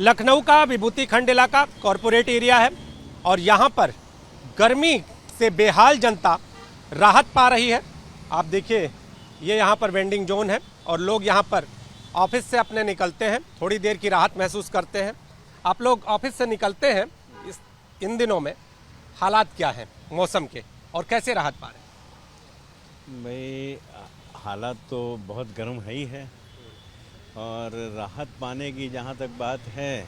लखनऊ का विभूति खंड इलाका कॉरपोरेट एरिया है और यहाँ पर गर्मी से बेहाल जनता राहत पा रही है। आप देखिए ये यहाँ पर वेंडिंग जोन है और लोग यहाँ पर ऑफिस से अपने निकलते हैं, थोड़ी देर की राहत महसूस करते हैं। आप लोग ऑफिस से निकलते हैं, इन दिनों में हालात क्या हैं मौसम के और कैसे राहत पा रहे हैं? भाई हालात तो बहुत गर्म है ही है और राहत पाने की जहाँ तक बात है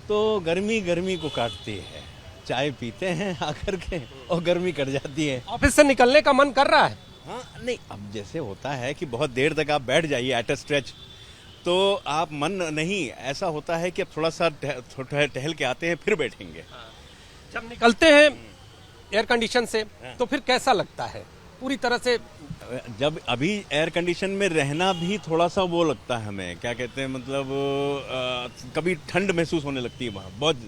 तो गर्मी गर्मी को काटती है। चाय पीते हैं आकर के और गर्मी कट जाती है। ऑफिस से निकलने का मन कर रहा है? हाँ नहीं, अब जैसे होता है कि बहुत देर तक आप बैठ जाइए एट अ स्ट्रेच तो आप मन नहीं, ऐसा होता है कि अब थोड़ा सा टहल के आते हैं फिर बैठेंगे। जब निकलते हैं एयर कंडीशन से तो फिर कैसा लगता है पूरी तरह से? जब अभी एयर कंडीशन में रहना भी थोड़ा सा वो लगता है हमें, क्या कहते हैं मतलब कभी ठंड महसूस होने लगती है वहाँ बहुत,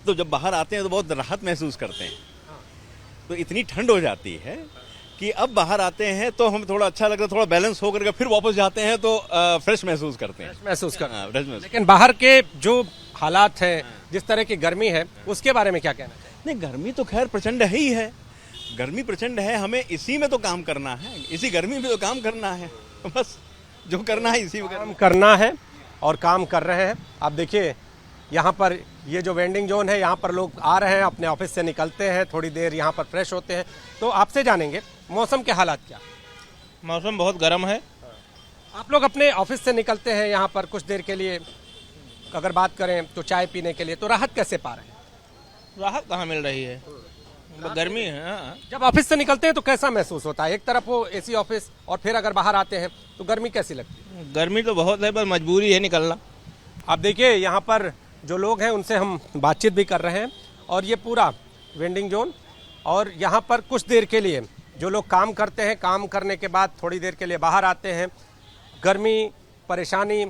तो जब बाहर आते हैं तो बहुत राहत महसूस करते हैं। तो इतनी ठंड हो जाती है कि अब बाहर आते हैं तो हमें थोड़ा अच्छा लगता है, थोड़ा बैलेंस होकर के फिर वापस जाते हैं तो फ्रेश महसूस करते हैं। लेकिन बाहर के जो हालात हैं, जिस तरह की गर्मी है, उसके बारे में क्या कहना चाहिए? नहीं, गर्मी तो खैर प्रचंड है ही है, गर्मी प्रचंड है। हमें इसी में तो काम करना है, इसी गर्मी में तो काम करना है, बस जो करना है इसी में काम करना है और काम कर रहे हैं। आप देखिए यहाँ पर ये जो वेंडिंग जोन है, यहाँ पर लोग आ रहे हैं, अपने ऑफिस से निकलते हैं, थोड़ी देर यहाँ पर फ्रेश होते हैं। तो आपसे जानेंगे मौसम के हालात क्या? मौसम बहुत गर्म है। आप लोग अपने ऑफिस से निकलते हैं यहाँ पर कुछ देर के लिए, अगर बात करें तो चाय पीने के लिए, तो राहत कैसे पा रहे हैं? राहत कहाँ मिल रही है, गर्मी है। हाँ। जब ऑफिस से निकलते हैं तो कैसा महसूस होता है? एक तरफ वो एसी ऑफिस और फिर अगर बाहर आते हैं तो गर्मी कैसी लगती है? गर्मी तो बहुत है पर मजबूरी है निकलना। आप देखिए यहाँ पर जो लोग हैं उनसे हम बातचीत भी कर रहे हैं और ये पूरा वेंडिंग जोन और यहाँ पर कुछ देर के लिए जो लोग काम करते हैं, काम करने के बाद थोड़ी देर के लिए बाहर आते हैं। गर्मी, परेशानी,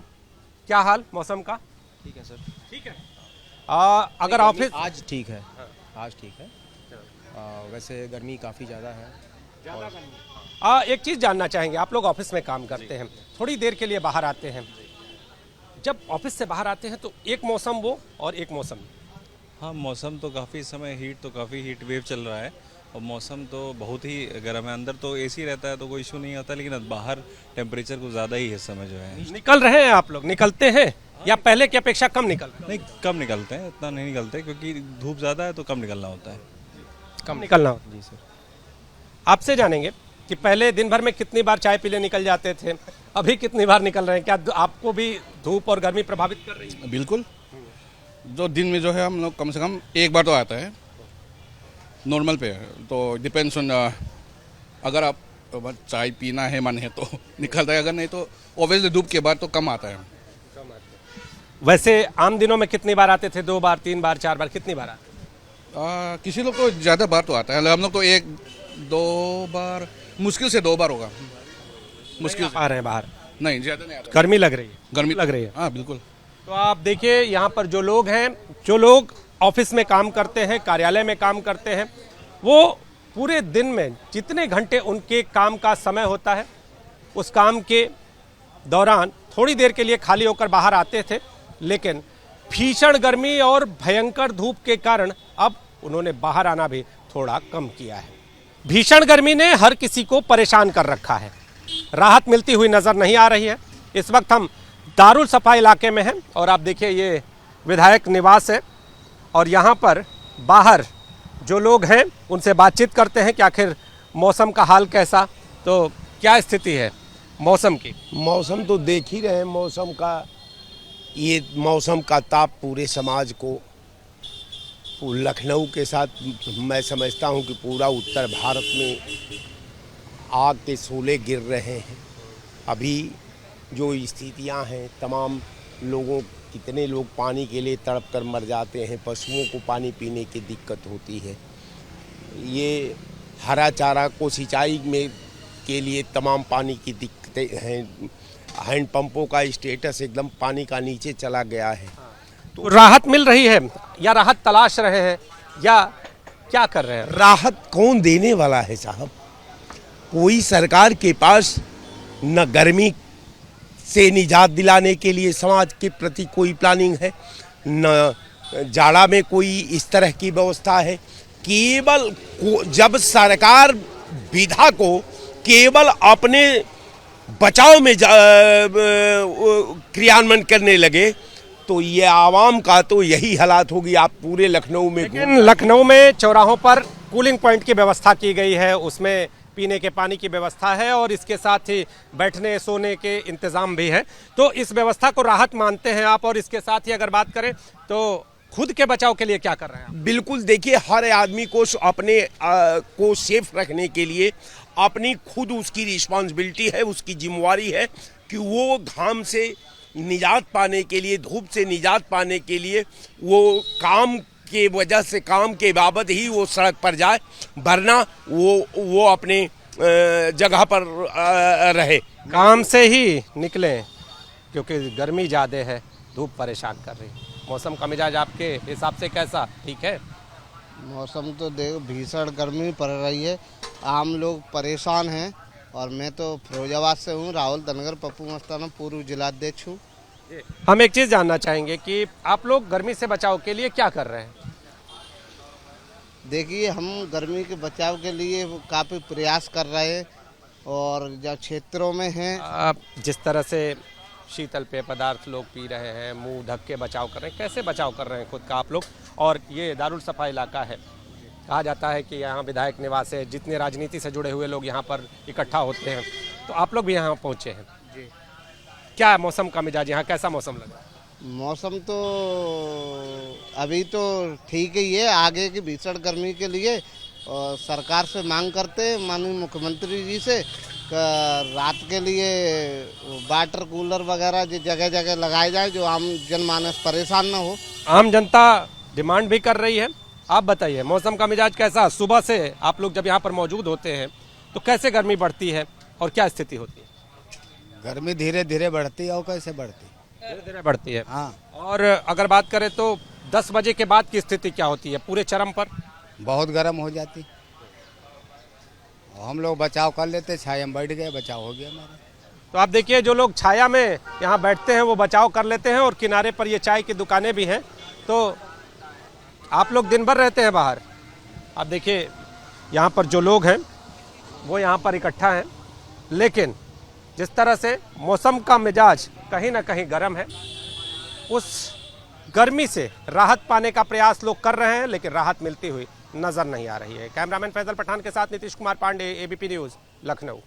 क्या हाल मौसम का? ठीक है सर। ठीक है। अगर ऑफिस आज ठीक है, आज ठीक है। वैसे गर्मी काफ़ी ज़्यादा है। एक चीज़ जानना चाहेंगे, आप लोग ऑफिस में काम करते हैं, थोड़ी देर के लिए बाहर आते हैं, जब ऑफिस से बाहर आते हैं तो एक मौसम वो और एक मौसम। हाँ, मौसम तो काफ़ी समय काफ़ी हीट वेव चल रहा है और मौसम तो बहुत ही गर्म है। अंदर तो एसी रहता है तो कोई इशू नहीं आता, लेकिन बाहर टेम्परेचर कुछ ज़्यादा ही है इस समय जो है। निकल रहे हैं आप लोग, निकलते हैं या पहले की अपेक्षा कम निकल रहे हैं? नहीं, कम निकलते हैं, इतना नहीं निकलते क्योंकि धूप ज़्यादा है तो कम निकलना होता है। कम निकलना होता है। जी सर। आपसे जानेंगे कि पहले दिन भर में कितनी बार चाय पीने निकल जाते थे, अभी कितनी बार निकल रहे हैं? क्या आपको भी धूप और गर्मी प्रभावित कर रही है? बिल्कुल, जो दिन में जो है हम लोग कम से कम एक बार तो आता है नॉर्मल पे, तो डिपेंड्स ऑन, अगर आप चाय पीना है मन है तो निकलता है, अगर नहीं तो ऑब्वियसली धूप के बाद तो कम आता है। वैसे आम दिनों में कितनी बार आते थे? 2 बार, 3 बार, 4 बार, कितनी बार आते? किसी लोग तो ज़्यादा बार तो आता है, हम लोग तो 1-2 बार, मुश्किल से 2 बार होगा। मुश्किल आ रहे हैं बाहर, नहीं ज़्यादा नहीं आता। गर्मी लग रही है? गर्मी लग रही है। हाँ बिल्कुल। तो आप देखिए यहाँ पर जो लोग हैं, जो लोग ऑफिस में काम करते हैं, कार्यालय में काम करते हैं, वो पूरे दिन में जितने घंटे उनके काम का समय होता है, उस काम के दौरान थोड़ी देर के लिए खाली होकर बाहर आते थे, लेकिन भीषण गर्मी और भयंकर धूप के कारण अब उन्होंने बाहर आना भी थोड़ा कम किया है। भीषण गर्मी ने हर किसी को परेशान कर रखा है, राहत मिलती हुई नजर नहीं आ रही है। इस वक्त हम दारुल सफा इलाके में हैं और आप देखिए ये विधायक निवास है और यहाँ पर बाहर जो लोग हैं उनसे बातचीत करते हैं कि आखिर मौसम का हाल कैसा, तो क्या स्थिति है मौसम की? मौसम तो देख ही रहे हैं, मौसम का ये मौसम का ताप पूरे समाज को, लखनऊ के साथ मैं समझता हूँ कि पूरा उत्तर भारत में आग के शोले गिर रहे हैं। अभी जो स्थितियाँ हैं, तमाम लोगों, कितने लोग पानी के लिए तड़प कर मर जाते हैं, पशुओं को पानी पीने की दिक्कत होती है। ये हरा चारा को सिंचाई में के लिए तमाम पानी की दिक्कतें हैं। हैंडपंपों का स्टेटस एकदम पानी का नीचे चला गया है। तो राहत मिल रही है या राहत तलाश रहे हैं या क्या कर रहे हैं? राहत कौन देने वाला है साहब? कोई सरकार के पास न गर्मी से निजात दिलाने के लिए समाज के प्रति कोई प्लानिंग है, न जाड़ा में कोई इस तरह की व्यवस्था है। केवल जब सरकार विधा को केवल अपने बचाव में क्रियान्वयन करने लगे तो ये आवाम का तो यही हालात होगी। आप पूरे लखनऊ में, लेकिन लखनऊ में चौराहों पर कूलिंग पॉइंट की व्यवस्था की गई है, उसमें पीने के पानी की व्यवस्था है और इसके साथ ही बैठने सोने के इंतजाम भी है। तो इस व्यवस्था को राहत मानते हैं आप? और इसके साथ ही अगर बात करें तो खुद के बचाव के लिए क्या कर रहे हैं आप? बिल्कुल, देखिए हर आदमी को अपने को सेफ रखने के लिए अपनी खुद उसकी रिस्पॉन्सिबिलिटी है, उसकी जिम्मेवारी है कि वो घाम से निजात पाने के लिए, धूप से निजात पाने के लिए वो काम के वजह से, काम के बाबत ही वो सड़क पर जाए, वरना वो अपने जगह पर रहे। काम से ही निकलें क्योंकि गर्मी ज़्यादा है, धूप परेशान कर रही है। मौसम का मिजाज आपके हिसाब से कैसा, ठीक है? मौसम तो देखो भीषण गर्मी पड़ रही है, आम लोग परेशान हैं। और मैं तो फिरोजाबाद से हूँ, राहुल धनगर पप्पू मस्ताना, पूर्व जिलाध्यक्ष हूँ। हम एक चीज़ जानना चाहेंगे कि आप लोग गर्मी से बचाव के लिए क्या कर रहे हैं? देखिए, हम गर्मी के बचाव के लिए काफ़ी प्रयास कर रहे हैं और जो क्षेत्रों में हैं, आप जिस तरह से शीतल पेय पदार्थ लोग पी रहे हैं, मुंह ढक के बचाव कर रहे हैं, कैसे बचाव कर रहे हैं खुद का आप लोग? और ये दारुल सफा इलाका है, कहा जाता है कि यहाँ विधायक निवास है, जितने राजनीति से जुड़े हुए लोग यहाँ पर इकट्ठा होते हैं, तो आप लोग भी यहाँ पहुँचे हैं जी। क्या मौसम का मिजाज यहाँ, कैसा मौसम लगा? मौसम तो अभी तो ठीक ही है, आगे की भीषण गर्मी के लिए और सरकार से मांग करते हैं माननीय मुख्यमंत्री जी से रात के लिए वाटर कूलर वगैरह जो जगह जगह लगाए जाए, जो आम जनमानस परेशान ना हो। आम जनता डिमांड भी कर रही है। आप बताइए, मौसम का मिजाज कैसा? सुबह से आप लोग जब यहाँ पर मौजूद होते हैं तो कैसे गर्मी बढ़ती है और क्या स्थिति होती है? गर्मी धीरे धीरे बढ़ती है। और कैसे बढ़ती है? धीरे धीरे बढ़ती है। हाँ, और अगर बात करें तो 10 बजे के बाद की स्थिति क्या होती है पूरे चरम पर? बहुत गर्म हो जाती। हम लोग बचाव कर लेते, छाया में बैठ गए, बचाव हो गया हमारा। तो आप देखिए, जो लोग छाया में यहाँ बैठते हैं वो बचाव कर लेते हैं और किनारे पर ये चाय की दुकानें भी हैं। तो आप लोग दिन भर रहते हैं बाहर। आप देखिए, यहाँ पर जो लोग हैं वो यहाँ पर इकट्ठा हैं, लेकिन जिस तरह से मौसम का मिजाज कहीं ना कहीं गर्म है, उस गर्मी से राहत पाने का प्रयास लोग कर रहे हैं, लेकिन राहत मिलती हुई नजर नहीं आ रही है। कैमरामैन फैजल पठान के साथ नीतीश कुमार पांडे, एबीपी न्यूज़, लखनऊ।